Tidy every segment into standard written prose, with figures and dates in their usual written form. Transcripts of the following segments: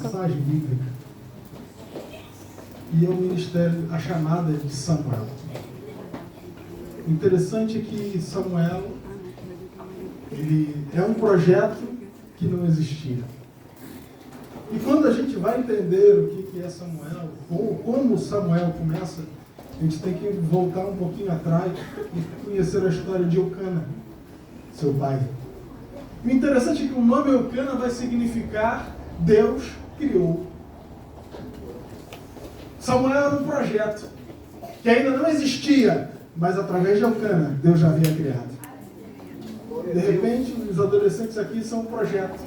passagem bíblica. E é o ministério, a chamada de Samuel. O interessante é que Samuel, ele é um projeto que não existia. E quando a gente vai entender o que é Samuel, ou como Samuel começa, a gente tem que voltar um pouquinho atrás e conhecer a história de Eucana, seu pai. O interessante é que o nome Eucana vai significar Deus criou. Samuel era um projeto que ainda não existia, mas através de Eucana, Deus já havia criado. De repente, os adolescentes aqui são um projeto.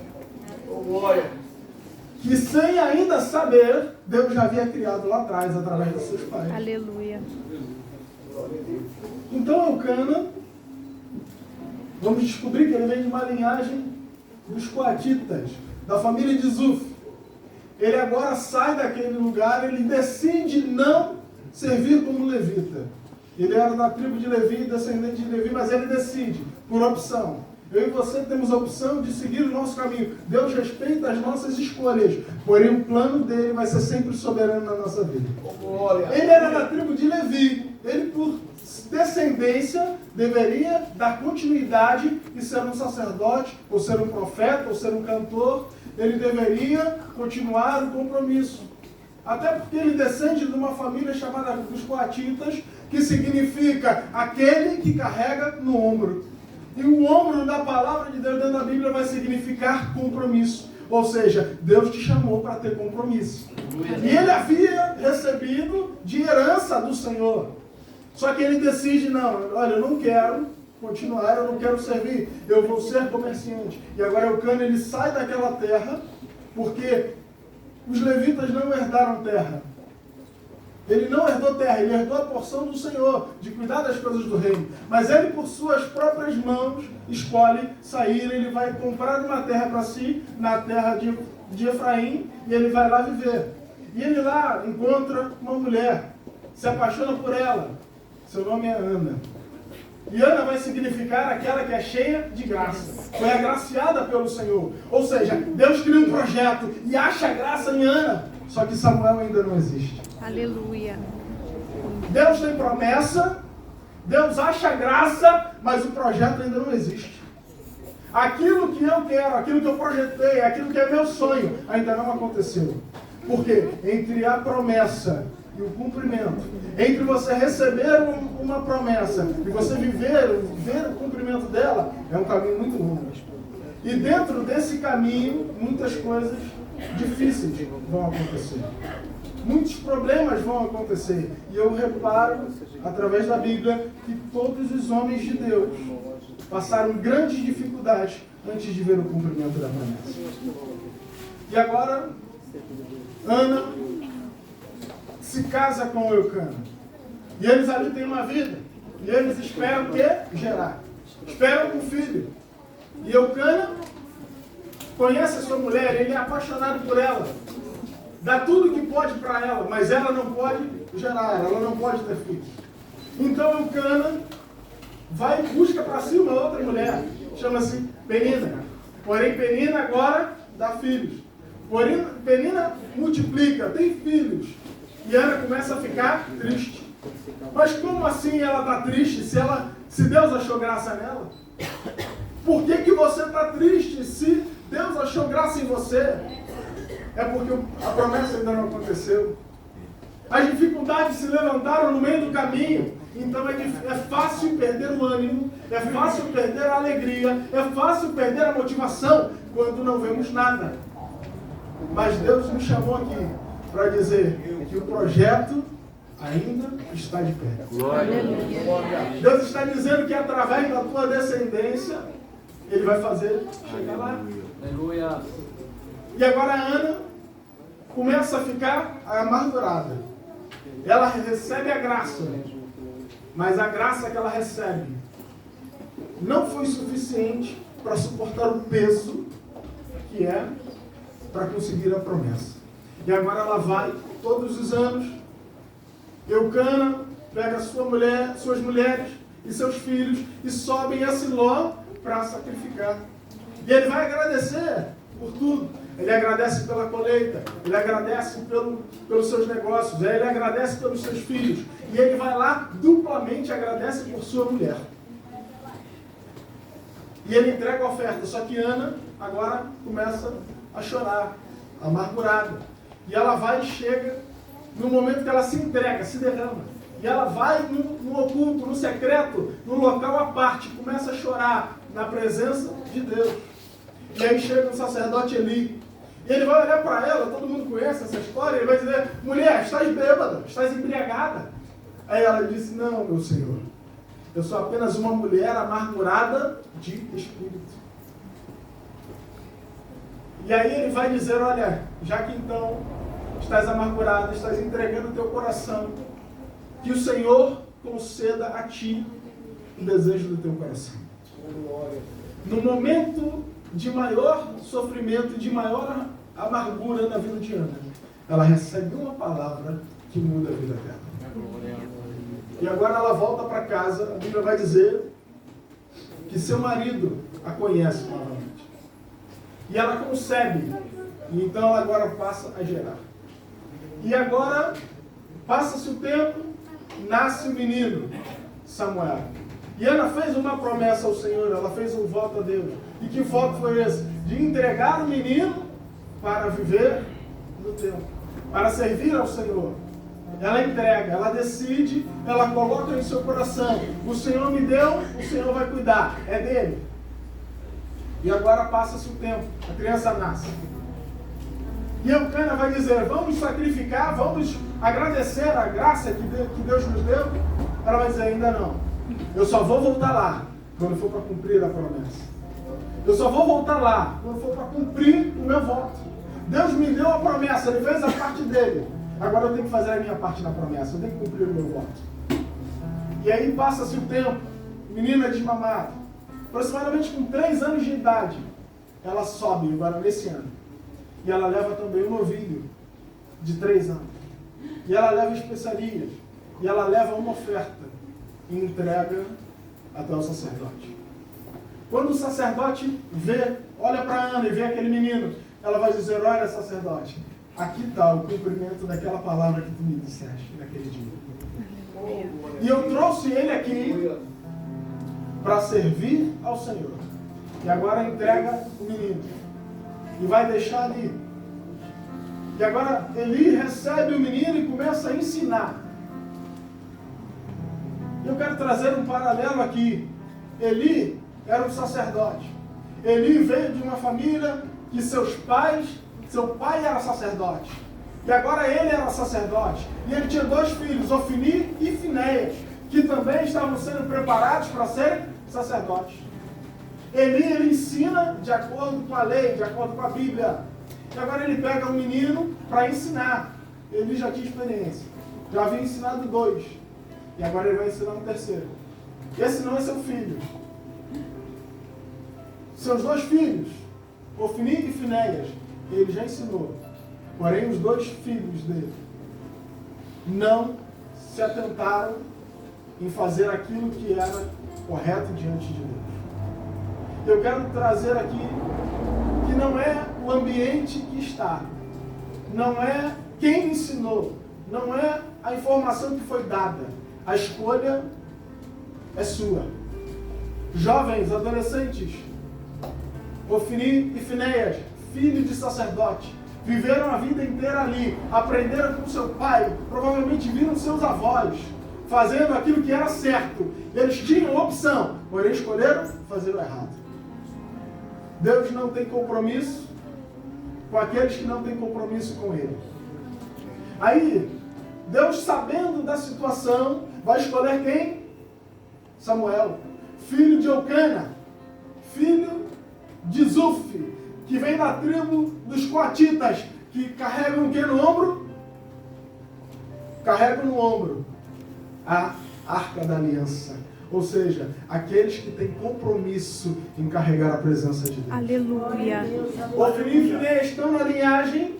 Que sem ainda saber, Deus já havia criado lá atrás, através dos seus pais. Aleluia. Então, Eucana, vamos descobrir que ele vem de uma linhagem dos coatitas, da família de Zuf. Ele agora sai daquele lugar, ele decide não servir como levita. Ele era da tribo de Levi, descendente de Levi, mas ele decide, por opção. Eu e você temos a opção de seguir o nosso caminho. Deus respeita as nossas escolhas, porém o plano dele vai ser sempre soberano na nossa vida. Ele era da tribo de Levi. Ele, por descendência, deveria dar continuidade e ser um sacerdote, ou ser um profeta, ou ser um cantor. Ele deveria continuar o compromisso. Até porque ele descende de uma família chamada dos coatitas, que significa aquele que carrega no ombro. E o ombro da palavra de Deus dentro da Bíblia vai significar compromisso. Ou seja, Deus te chamou para ter compromisso. E ele havia recebido de herança do Senhor. Só que ele decide, não, olha, eu não quero continuar, eu não quero servir, eu vou ser comerciante. E agora Eucana, ele sai daquela terra, porque os levitas não herdaram terra. Ele não herdou terra, ele herdou a porção do Senhor, de cuidar das coisas do reino. Mas ele, por suas próprias mãos, escolhe sair, ele vai comprar uma terra para si, na terra de Efraim, e ele vai lá viver. E ele lá encontra uma mulher, se apaixona por ela. Seu nome é Ana. E Ana vai significar aquela que é cheia de graça. Foi agraciada pelo Senhor. Ou seja, Deus cria um projeto e acha graça em Ana. Só que Samuel ainda não existe. Aleluia. Deus tem promessa, Deus acha graça, mas o projeto ainda não existe. Aquilo que eu quero, aquilo que eu projetei, aquilo que é meu sonho, ainda não aconteceu. Porque entre a promessa e o cumprimento, entre você receber uma promessa e você ver o cumprimento dela, é um caminho muito longo. E dentro desse caminho, muitas coisas difíceis vão acontecer. Muitos problemas vão acontecer. E eu reparo, através da Bíblia, que todos os homens de Deus passaram grandes dificuldades antes de ver o cumprimento da promessa. E agora, Ana se casa com Eucana. E eles ali têm uma vida. E eles esperam o quê? Gerar. Esperam um filho. E Eucana conhece a sua mulher, ele é apaixonado por ela. Dá tudo que pode para ela, mas ela não pode gerar, ela não pode ter filhos. Então Eucana vai e busca para si uma outra mulher, chama-se Penina. Porém, Penina agora dá filhos. Porém, Penina multiplica, tem filhos. E Ana começa a ficar triste. Mas como assim ela está triste se Deus achou graça nela? Por que você está triste se Deus achou graça em você? É porque a promessa ainda não aconteceu. As dificuldades se levantaram no meio do caminho. Então é fácil perder o ânimo, é fácil perder a alegria, é fácil perder a motivação quando não vemos nada. Mas Deus nos chamou aqui para dizer que o projeto ainda está de pé. Glória. Deus está dizendo que através da tua descendência, Ele vai fazer chegar lá. Aleluia. E agora a Ana começa a ficar amargurada. Ela recebe a graça, mas a graça que ela recebe não foi suficiente para suportar o peso que é para conseguir a promessa. E agora ela vai, todos os anos, Eucana pega sua mulher, suas mulheres e seus filhos e sobem a Siló para sacrificar. E ele vai agradecer por tudo. ele agradece pela colheita, ele agradece pelos seus negócios, ele agradece pelos seus filhos. E ele vai lá, duplamente agradece por sua mulher. E ele entrega a oferta, só que Ana agora começa a chorar, amargurada. E ela vai e chega no momento que ela se entrega, se derrama. E ela vai no oculto, no secreto, no local à parte, começa a chorar na presença de Deus. E aí chega o sacerdote Eli. E ele vai olhar para ela, todo mundo conhece essa história, ele vai dizer: mulher, estás bêbada, estás embriagada. Aí ela disse: não, meu senhor, eu sou apenas uma mulher amargurada de espírito. E aí ele vai dizer: olha, já que então estás amargurada, estás entregando o teu coração, que o Senhor conceda a ti o desejo do teu coração. No momento de maior sofrimento, de maior amargura na vida de Ana, ela recebe uma palavra que muda a vida dela. E agora ela volta para casa, a Bíblia vai dizer que seu marido a conhece novamente. E ela concebe, e então ela agora passa a gerar. E agora, passa-se o tempo, nasce o menino, Samuel. E Ana fez uma promessa ao Senhor, ela fez um voto a Deus. E que voto foi esse? De entregar o menino para viver no tempo, para servir ao Senhor. Ela entrega, ela decide, ela coloca em seu coração: o Senhor me deu, o Senhor vai cuidar, é dele. E agora passa-se o tempo, a criança nasce. E Eucana vai dizer: vamos sacrificar, vamos agradecer a graça que Deus nos deu. Ela vai dizer: ainda não, eu só vou voltar lá quando for para cumprir a promessa. Eu só vou voltar lá quando for para cumprir o meu voto. Deus me deu a promessa, Ele fez a parte dele. Agora eu tenho que fazer a minha parte na promessa, eu tenho que cumprir o meu voto. E aí passa-se o tempo, menina desmamada, aproximadamente com 3 anos de idade, ela sobe agora nesse ano. E ela leva também um novilho de 3 anos. E ela leva especiarias. E ela leva uma oferta e entrega até o sacerdote. Quando o sacerdote olha para Ana e vê aquele menino, ela vai dizer: olha, sacerdote, aqui está o cumprimento daquela palavra que tu me disseste naquele dia. E eu trouxe ele aqui para servir ao Senhor. E agora entrega o menino. E vai deixar ali. E agora Eli recebe o menino e começa a ensinar. Eu quero trazer um paralelo aqui. Eli era um sacerdote. Eli veio de uma família que seu pai era sacerdote. E agora ele era sacerdote. E ele tinha 2 filhos, Ofni e Finéias, que também estavam sendo preparados para serem sacerdotes. Ele ensina de acordo com a lei, de acordo com a Bíblia. E agora ele pega um menino para ensinar. Ele já tinha experiência. Já havia ensinado 2. E agora ele vai ensinar um 3º. Esse não é seu filho. Seus 2 filhos, Ofni e Finéias, ele já ensinou. Porém, os 2 filhos dele não se atentaram em fazer aquilo que era correto diante de Deus. Eu quero trazer aqui que não é o ambiente que está, não é quem ensinou, não é a informação que foi dada. A escolha é sua. Jovens, adolescentes, Ofni e Finéias, filhos de sacerdote, viveram a vida inteira ali, aprenderam com seu pai, provavelmente viram seus avós fazendo aquilo que era certo. Eles tinham opção, porém escolheram fazer o errado. Deus não tem compromisso com aqueles que não têm compromisso com Ele. Aí, Deus, sabendo da situação, vai escolher quem? Samuel, filho de Eucana, filho de Zuf, que vem da tribo dos coatitas, que carregam o que no ombro? Carregam no ombro a Arca da Aliança. Ou seja, aqueles que têm compromisso em carregar a presença de Deus. Aleluia. Ofni e Finéias estão na linhagem,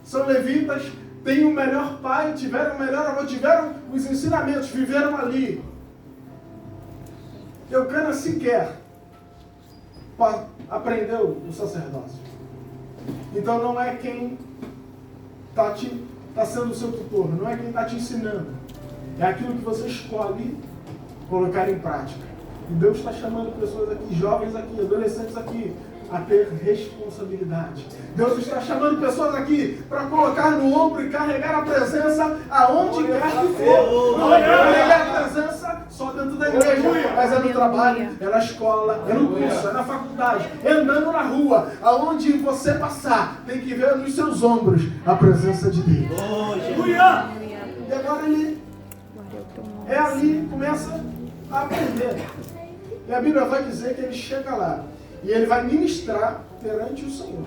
são levitas, têm o melhor pai, tiveram o melhor avô, tiveram os ensinamentos, viveram ali. Eucana sequer aprendeu o sacerdócio. Então não é quem está sendo o seu tutor, não é quem está te ensinando. É aquilo que você escolhe colocar em prática. E Deus está chamando pessoas aqui, jovens aqui, adolescentes aqui, a ter responsabilidade. Deus está chamando pessoas aqui para colocar no ombro e carregar a presença aonde quer que for. Não é carregar a presença só dentro da igreja, mas é no trabalho, é na escola, é no curso, é na faculdade, é andando na rua, aonde você passar, tem que ver nos seus ombros a presença de Deus. E agora ele é ali, começa a aprender. E a Bíblia vai dizer que ele chega lá e ele vai ministrar perante o Senhor.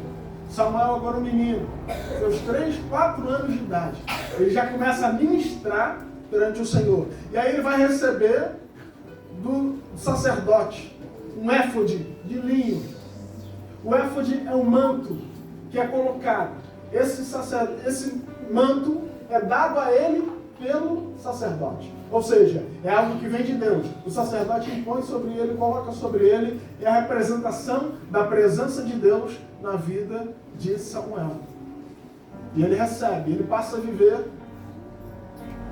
Samuel agora um menino, seus 3, 4 anos de idade. Ele já começa a ministrar perante o Senhor. E aí ele vai receber do sacerdote um éfode de linho. O éfode é um manto que é colocado. Esse manto é dado a ele pelo sacerdote. Ou seja, é algo que vem de Deus. O sacerdote impõe sobre ele, coloca sobre ele, é a representação da presença de Deus na vida de Samuel. E ele recebe, ele passa a viver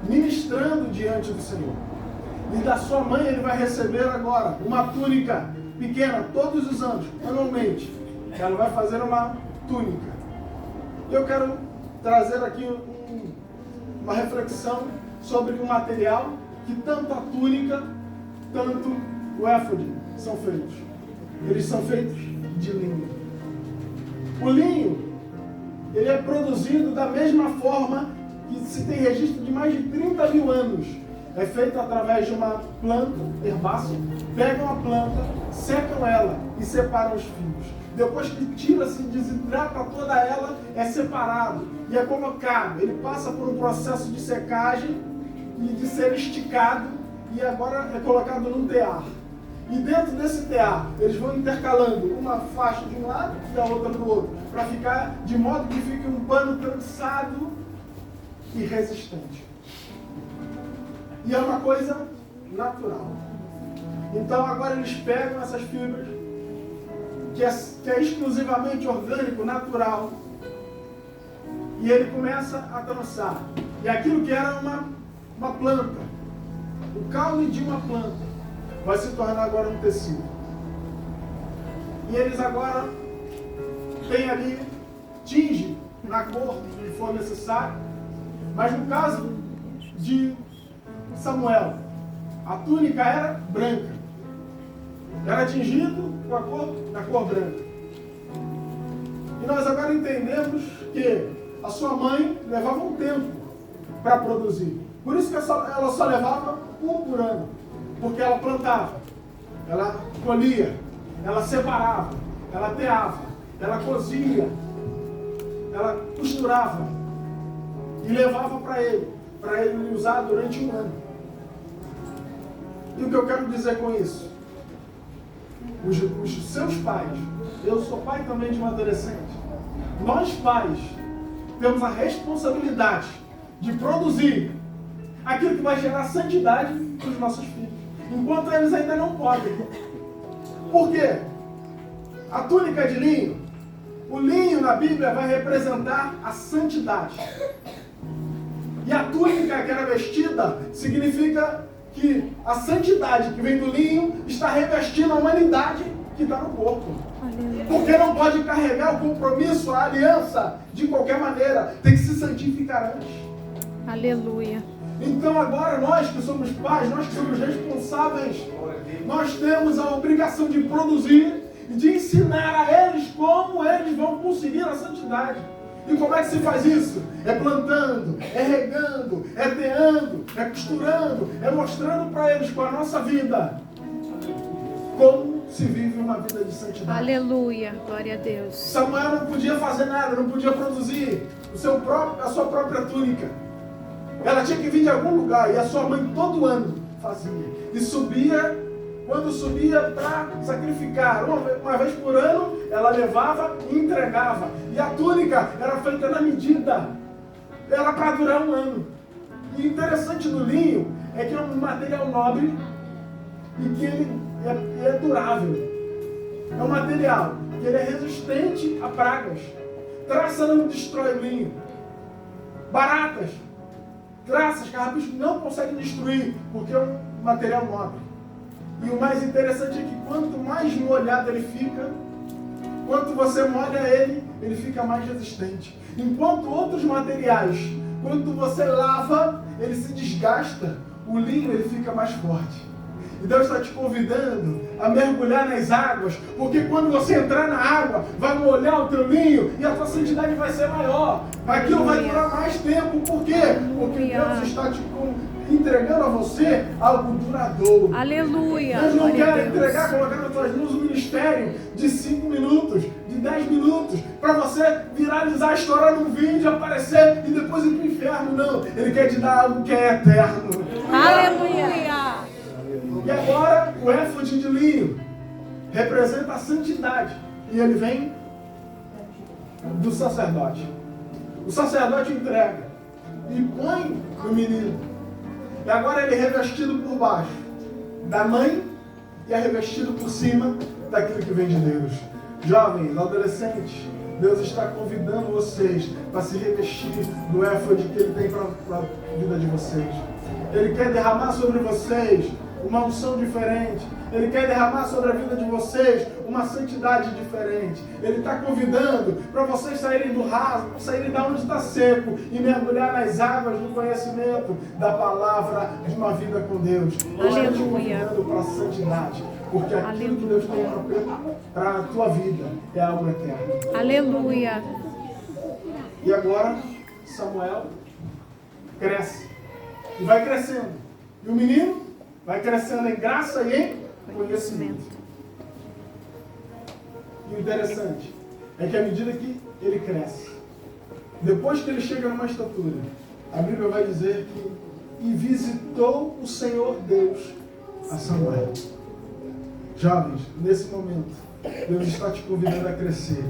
ministrando diante do Senhor. E da sua mãe ele vai receber agora uma túnica pequena, todos os anos, anualmente. Ela vai fazer uma túnica. E eu quero trazer aqui uma reflexão sobre um material que tanto a túnica, tanto o éfode são feitos. Eles são feitos de linho. O linho, ele é produzido da mesma forma que se tem registro de mais de 30 mil anos. É feito através de uma planta herbácea. Pegam a planta, secam ela e separam os fios. Depois que tira-se, desidrata toda ela, é separado e é colocado. Ele passa por um processo de secagem e de ser esticado e agora é colocado num tear. E dentro desse tear, eles vão intercalando uma faixa de um lado e a outra do outro, para ficar de modo que fique um pano trançado e resistente. E é uma coisa natural. Então agora eles pegam essas fibras, que é exclusivamente orgânico, natural, e ele começa a trançar. E aquilo que era uma planta, o caule de uma planta, vai se tornar agora um tecido. E eles agora têm ali, tinge na cor que for necessário, mas no caso de Samuel, a túnica era branca, era tingido com a cor branca. E nós agora entendemos que a sua mãe levava um tempo para produzir. Por isso que ela só levava um por ano. Porque ela plantava, ela colhia, ela separava, ela teava, ela cozia, ela costurava e levava para ele usar durante um ano. E o que eu quero dizer com isso? Os seus pais, eu sou pai também de um adolescente, nós pais temos a responsabilidade de produzir aquilo que vai gerar santidade para os nossos filhos, enquanto eles ainda não podem. Por quê? A túnica de linho, o linho na Bíblia vai representar a santidade. E a túnica que era vestida significa que a santidade que vem do linho está revestindo a humanidade que está no corpo. Porque não pode carregar o compromisso, a aliança, de qualquer maneira. Tem que se santificar antes. Aleluia. Então agora nós que somos pais, nós que somos responsáveis, nós temos a obrigação de produzir e de ensinar a eles como eles vão conseguir a santidade. E como é que se faz isso? É plantando, é regando, é teando, é costurando, é mostrando para eles com a nossa vida como se vive uma vida de santidade. Aleluia, glória a Deus. Samuel não podia fazer nada, não podia produzir a sua própria túnica. Ela tinha que vir de algum lugar e a sua mãe todo ano fazia. E subia, quando subia para sacrificar, uma vez por ano, ela levava e entregava. E a túnica era feita na medida. Era para durar um ano. E interessante do linho é que é um material nobre e que ele é durável. É um material que ele é resistente a pragas. Traça não destrói o linho. Baratas, traças, carrapichos não conseguem destruir, porque é um material nobre. E o mais interessante é que quanto mais molhado ele fica, quanto você molha ele, ele fica mais resistente. Enquanto outros materiais, quando você lava, ele se desgasta, o linho ele fica mais forte. E Deus está te convidando a mergulhar nas águas, porque quando você entrar na água, vai molhar o teu linho e a tua santidade vai ser maior. Aquilo vai durar mais tempo. Por quê? Porque Deus está te entregando a você algo duradouro. Aleluia. Deus não Glória a quer Deus. entregar, colocar nas tuas mãos um ministério de 5 minutos, de 10 minutos, para você viralizar, estourar num vídeo, aparecer e depois ir para o inferno. Não, Ele quer te dar algo que é eterno. Aleluia. E agora, o éfode de linho representa a santidade. E ele vem do sacerdote. O sacerdote entrega e põe no menino. E agora ele é revestido por baixo da mãe e é revestido por cima daquilo que vem de Deus. Jovens, adolescentes, Deus está convidando vocês para se revestir do éfode que Ele tem para a vida de vocês. Ele quer derramar sobre vocês uma unção diferente. Ele quer derramar sobre a vida de vocês uma santidade diferente. Ele está convidando para vocês saírem do raso, saírem da onde está seco e mergulhar nas águas do conhecimento da palavra de uma vida com Deus. Ele está te convidando para a santidade, porque aquilo que Deus tem para a tua vida é algo eterno. Aleluia. E agora, Samuel cresce. E vai crescendo. E o menino vai crescendo em graça e em conhecimento. E o interessante é que à medida que ele cresce, depois que ele chega numa estatura, a Bíblia vai dizer que e visitou o Senhor Deus a Samuel. Jovens, nesse momento, Deus está te convidando a crescer,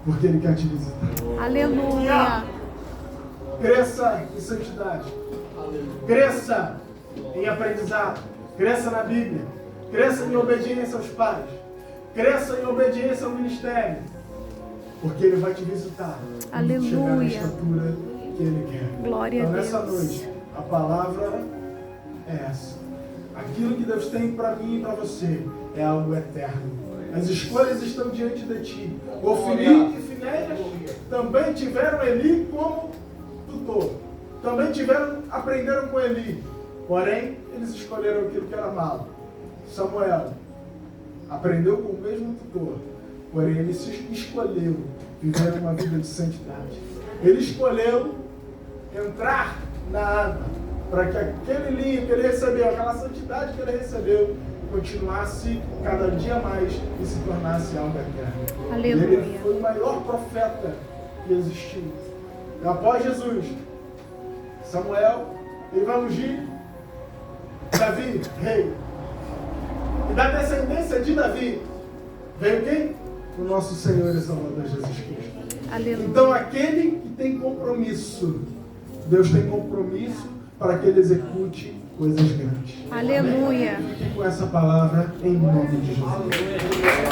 porque Ele quer te visitar. Aleluia. Cresça em santidade. Cresça em aprendizado. Cresça na Bíblia. Cresça em obediência aos pais. Cresça em obediência ao ministério. Porque Ele vai te visitar. Aleluia. Chegar na estatura que Ele quer. Glória então, a Deus. nessa noite, a palavra é essa. Aquilo que Deus tem para mim e para você é algo eterno. As escolhas estão diante de ti. Ofni e Finéias também tiveram Eli como tutor. Também aprenderam com Eli. Porém, eles escolheram aquilo que era malo. Samuel aprendeu com o mesmo tutor. Porém, ele se escolheu viver uma vida de santidade. Ele escolheu entrar na água para que aquele linho que ele recebeu, aquela santidade que ele recebeu, continuasse cada dia mais e se tornasse algo eterno. Aleluia. Ele foi o maior profeta que existiu. E após Jesus, Samuel, ele vai ungir Davi, rei. E da descendência de Davi, veio quem? O nosso Senhor e Salvador Jesus Cristo. Aleluia. Então aquele que tem compromisso, Deus tem compromisso para que ele execute coisas grandes. Aleluia. Fique com essa palavra em nome de Jesus.